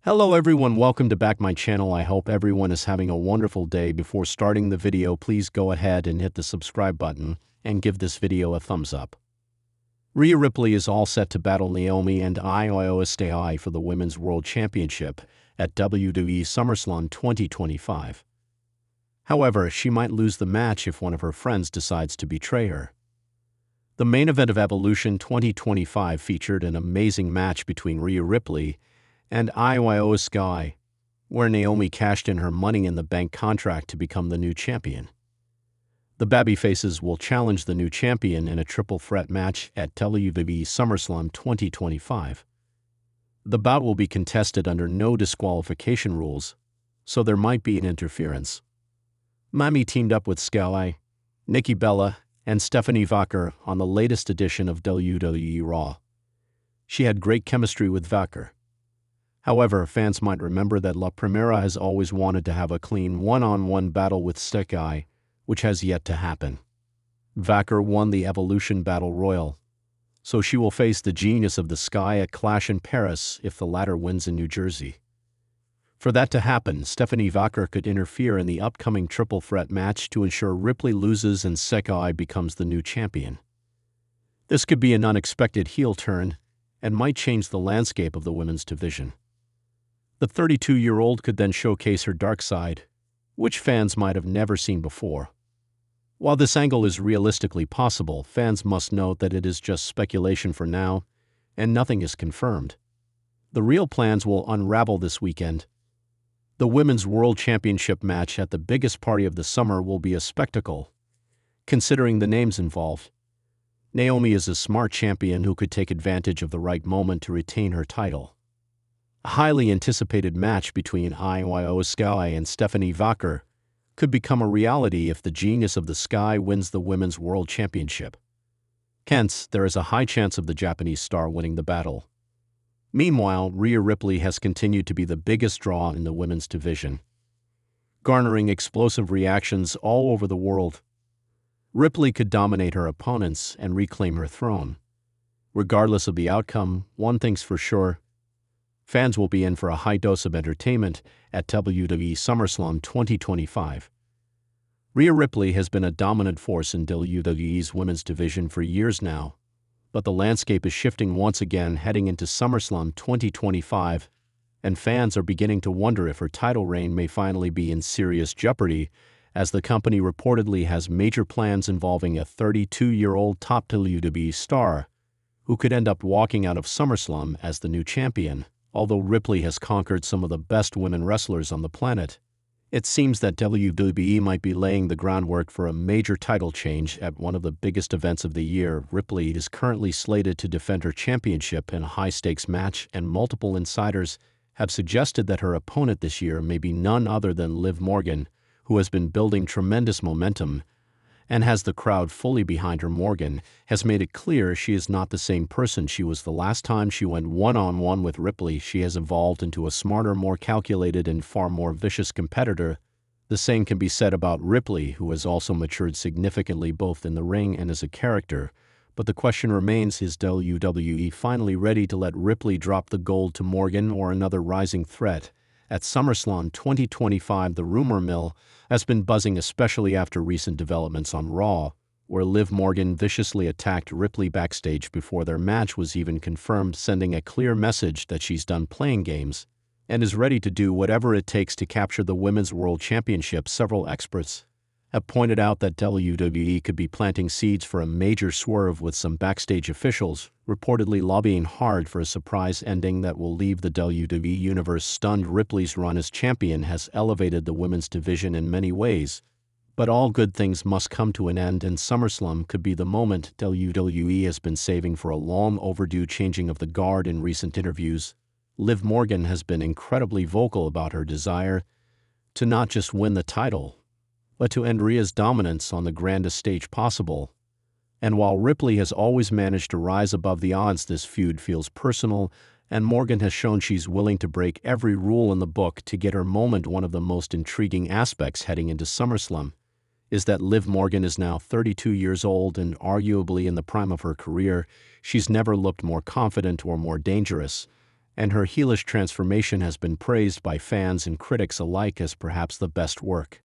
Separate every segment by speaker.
Speaker 1: Hello everyone, welcome to back my channel. I hope everyone is having a wonderful day. Before starting the video, please go ahead and hit the subscribe button and give this video a thumbs up. Rhea Ripley is all set to battle Naomi and Io Shirai for the Women's World Championship at WWE SummerSlam 2025. However, she might lose the match if one of her friends decides to betray her. The main event of Evolution 2025 featured an amazing match between Rhea Ripley and Io Shirai, where Naomi cashed in her Money in the Bank contract to become the new champion. The babyfaces will challenge the new champion in a triple threat match at WWE SummerSlam 2025. The bout will be contested under no disqualification rules, so there might be an interference. Naomi teamed up with Shirai, Nikki Bella, and Stephanie Vaquer on the latest edition of WWE Raw. She had great chemistry with Vaquer. However, fans might remember that La Primera has always wanted to have a clean one-on-one battle with Shirai, which has yet to happen. Vaquer won the Evolution Battle Royal, so she will face the Genius of the Sky at Clash in Paris if the latter wins in New Jersey. For that to happen, Stephanie Vaquer could interfere in the upcoming triple threat match to ensure Ripley loses and Shirai becomes the new champion. This could be an unexpected heel turn and might change the landscape of the women's division. The 32-year-old could then showcase her dark side, which fans might have never seen before. While this angle is realistically possible, fans must note that it is just speculation for now, and nothing is confirmed. The real plans will unravel this weekend. The Women's World Championship match at the biggest party of the summer will be a spectacle, considering the names involved. Naomi is a smart champion who could take advantage of the right moment to retain her title. A highly anticipated match between Io Shirai and Stephanie Vaquer could become a reality if the Genius of the Sky wins the Women's World Championship. Hence, there is a high chance of the Japanese star winning the battle. Meanwhile, Rhea Ripley has continued to be the biggest draw in the women's division, garnering explosive reactions all over the world. Ripley could dominate her opponents and reclaim her throne. Regardless of the outcome, one thing's for sure: fans will be in for a high dose of entertainment at WWE SummerSlam 2025. Rhea Ripley has been a dominant force in WWE's women's division for years now, but the landscape is shifting once again heading into SummerSlam 2025, and fans are beginning to wonder if her title reign may finally be in serious jeopardy, as the company reportedly has major plans involving a 32-year-old top WWE star who could end up walking out of SummerSlam as the new champion. Although Ripley has conquered some of the best women wrestlers on the planet, it seems that WWE might be laying the groundwork for a major title change at one of the biggest events of the year. Ripley is currently slated to defend her championship in a high-stakes match, and multiple insiders have suggested that her opponent this year may be none other than Liv Morgan, who has been building tremendous momentum and has the crowd fully behind her. Morgan has made it clear she is not the same person she was the last time she went one-on-one with Ripley. She has evolved into a smarter, more calculated, and far more vicious competitor. The same can be said about Ripley, who has also matured significantly both in the ring and as a character. But the question remains, is WWE finally ready to let Ripley drop the gold to Morgan or another rising threat? At SummerSlam 2025, the rumor mill has been buzzing, especially after recent developments on Raw, where Liv Morgan viciously attacked Ripley backstage before their match was even confirmed, sending a clear message that she's done playing games and is ready to do whatever it takes to capture the Women's World Championship. Several experts have pointed out that WWE could be planting seeds for a major swerve, with some backstage officials reportedly lobbying hard for a surprise ending that will leave the WWE Universe stunned. Ripley's run as champion has elevated the women's division in many ways, but all good things must come to an end, and SummerSlam could be the moment. WWE has been saving for a long overdue changing of the guard. In recent interviews, Liv Morgan has been incredibly vocal about her desire to not just win the title, but to end Rhea's dominance on the grandest stage possible. And while Ripley has always managed to rise above the odds, this feud feels personal, and Morgan has shown she's willing to break every rule in the book to get her moment. One of the most intriguing aspects heading into SummerSlam is that Liv Morgan is now 32 years old and arguably in the prime of her career. She's never looked more confident or more dangerous, and her heelish transformation has been praised by fans and critics alike as perhaps the best work.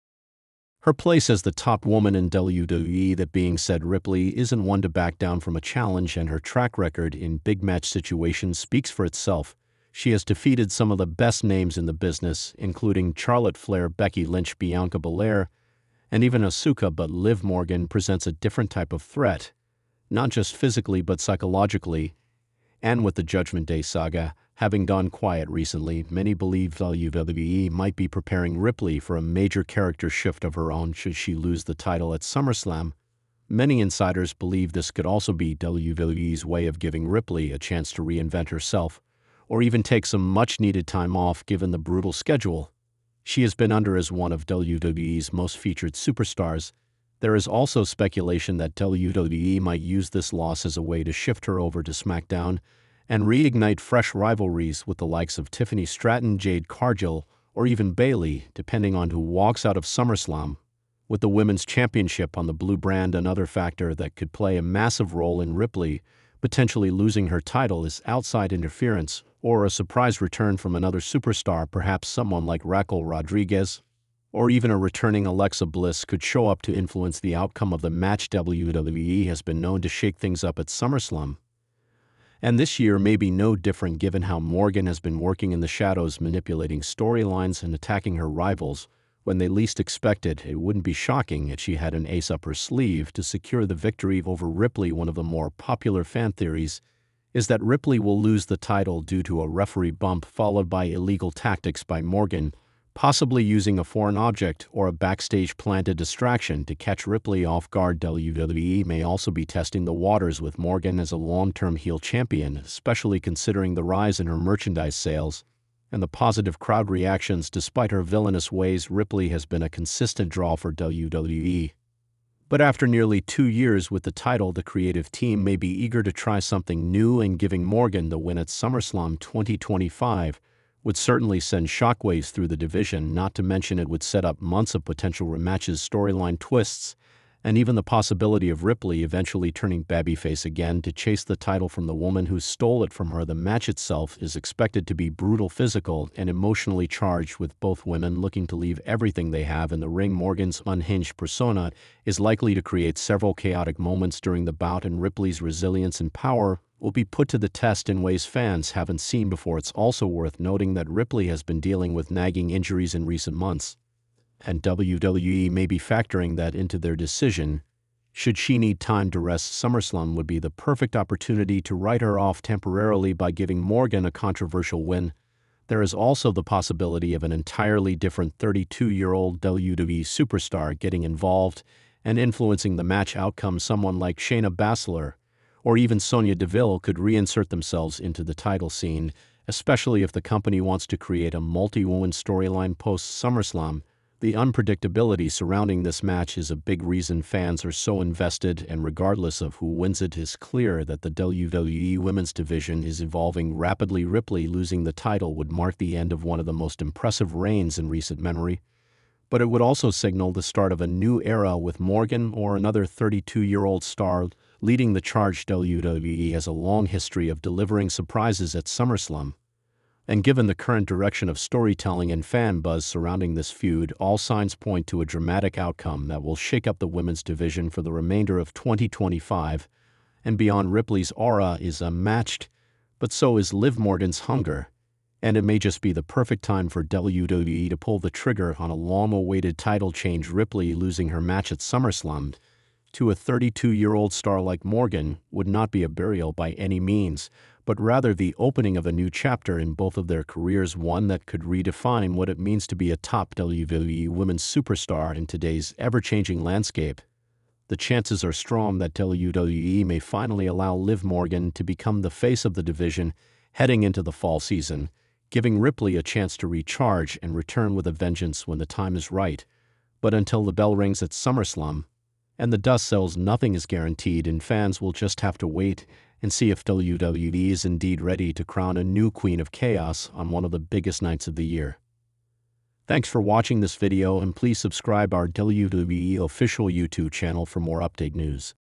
Speaker 1: Her place as the top woman in WWE. That being said, Ripley isn't one to back down from a challenge, and her track record in big match situations speaks for itself. She has defeated some of the best names in the business, including Charlotte Flair, Becky Lynch, Bianca Belair, and even Asuka, but Liv Morgan presents a different type of threat, not just physically but psychologically. And with the Judgment Day saga having gone quiet recently, many believe WWE might be preparing Ripley for a major character shift of her own should she lose the title at SummerSlam. Many insiders believe this could also be WWE's way of giving Ripley a chance to reinvent herself, or even take some much-needed time off given the brutal schedule she has been under as one of WWE's most featured superstars. There is also speculation that WWE might use this loss as a way to shift her over to SmackDown and reignite fresh rivalries with the likes of Tiffany Stratton, Jade Cargill, or even Bayley, depending on who walks out of SummerSlam. With the Women's Championship on the blue brand, another factor that could play a massive role in Ripley potentially losing her title is outside interference or a surprise return from another superstar, perhaps someone like Raquel Rodriguez, or even a returning Alexa Bliss could show up to influence the outcome of the match. WWE has been known to shake things up at SummerSlam, and this year may be no different given how Morgan has been working in the shadows, manipulating storylines and attacking her rivals when they least expect it. It wouldn't be shocking if she had an ace up her sleeve to secure the victory over Ripley. One of the more popular fan theories is that Ripley will lose the title due to a referee bump followed by illegal tactics by Morgan, possibly using a foreign object or a backstage planted distraction to catch Ripley off guard. WWE may also be testing the waters with Morgan as a long-term heel champion, especially considering the rise in her merchandise sales and the positive crowd reactions. Despite her villainous ways, Ripley has been a consistent draw for WWE. But after nearly 2 years with the title, the creative team may be eager to try something new, and giving Morgan the win at SummerSlam 2025 would certainly send shockwaves through the division, not to mention it would set up months of potential rematches, storyline twists, and even the possibility of Ripley eventually turning babyface again to chase the title from the woman who stole it from her. The match itself is expected to be brutal, physical, and emotionally charged, with both women looking to leave everything they have in the ring. Morgan's unhinged persona is likely to create several chaotic moments during the bout, and Ripley's resilience and power will be put to the test in ways fans haven't seen before. It's also worth noting that Ripley has been dealing with nagging injuries in recent months, and WWE may be factoring that into their decision. Should she need time to rest, SummerSlam would be the perfect opportunity to write her off temporarily by giving Morgan a controversial win. There is also the possibility of an entirely different 32-year-old WWE superstar getting involved and influencing the match outcome. Someone like Shayna Baszler or even Sonya Deville could reinsert themselves into the title scene, especially if the company wants to create a multi-woman storyline post-SummerSlam. The unpredictability surrounding this match is a big reason fans are so invested, and regardless of who wins it is clear that the WWE Women's division is evolving rapidly. Ripley losing the title would mark the end of one of the most impressive reigns in recent memory, but it would also signal the start of a new era with Morgan or another 32-year-old star leading the charge. WWE has a long history of delivering surprises at SummerSlam, and given the current direction of storytelling and fan buzz surrounding this feud, all signs point to a dramatic outcome that will shake up the women's division for the remainder of 2025 and beyond. Ripley's aura is unmatched, but so is Liv Morgan's hunger, and it may just be the perfect time for WWE to pull the trigger on a long-awaited title change. Ripley losing her match at SummerSlam to a 32-year-old star like Morgan would not be a burial by any means, but rather the opening of a new chapter in both of their careers, one that could redefine what it means to be a top WWE women's superstar in today's ever-changing landscape. The chances are strong that WWE may finally allow Liv Morgan to become the face of the division heading into the fall season, giving Ripley a chance to recharge and return with a vengeance when the time is right. But until the bell rings at SummerSlam and the dust settles, nothing is guaranteed, and fans will just have to wait and see if WWE is indeed ready to crown a new Queen of Chaos on one of the biggest nights of the year. Thanks for watching this video, and please subscribe our WWE official YouTube channel for more update news.